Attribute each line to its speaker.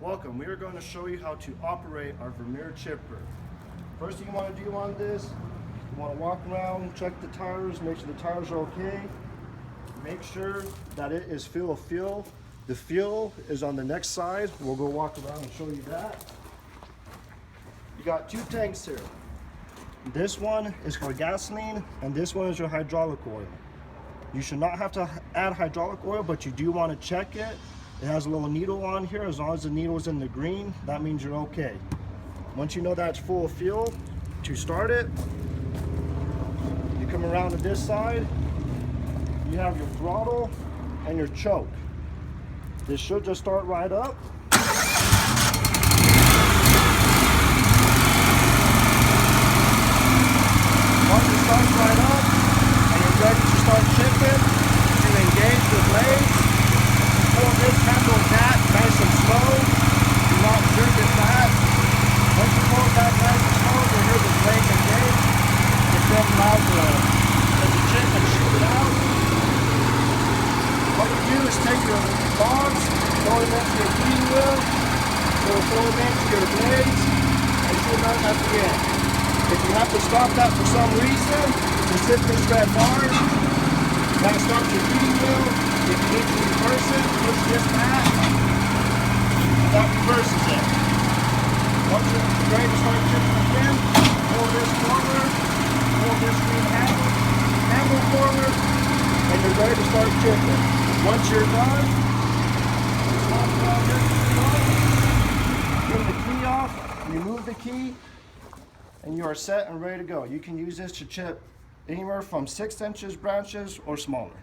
Speaker 1: Welcome. We are going to show you how to operate our Vermeer chipper. First thing you want to do on this, you want to walk around, check the tires, make sure the tires are okay. Make sure that it is full of fuel. The fuel is on the next side. We'll go walk around and show you that. You got two tanks here. This one is for gasoline and this one is your hydraulic oil. You should not have to add hydraulic oil, but you do want to check it. It has a little needle on here. As long as the needle is in the green, that means you're okay. Once you know that it's full of fuel, to start it, you come around to this side, you have your throttle and your choke. This should just start right up. Once it starts right up and you're ready to start chipping, you engage the blades. Pull this handle back nice and slow. Do not jerk it back. Once you pull it back nice and slow, you'll hear the blade engage. It's then allowed to chip and shoot it out. What we do is take your logs, throw them into your feeding wheel, throw them into your blades, and shoot them out at the end. If you have to stop that for some reason, just hit this red bar. That starts your feeding wheel. If you need to reverse it, push this back. That reverses it. Once you're ready to start chipping again, pull this forward, pull this green handle forward, and you're ready to start chipping. Once you're done, turn the key off, remove the key, and you are set and ready to go. You can use this to chip anywhere from 6 inches branches or smaller.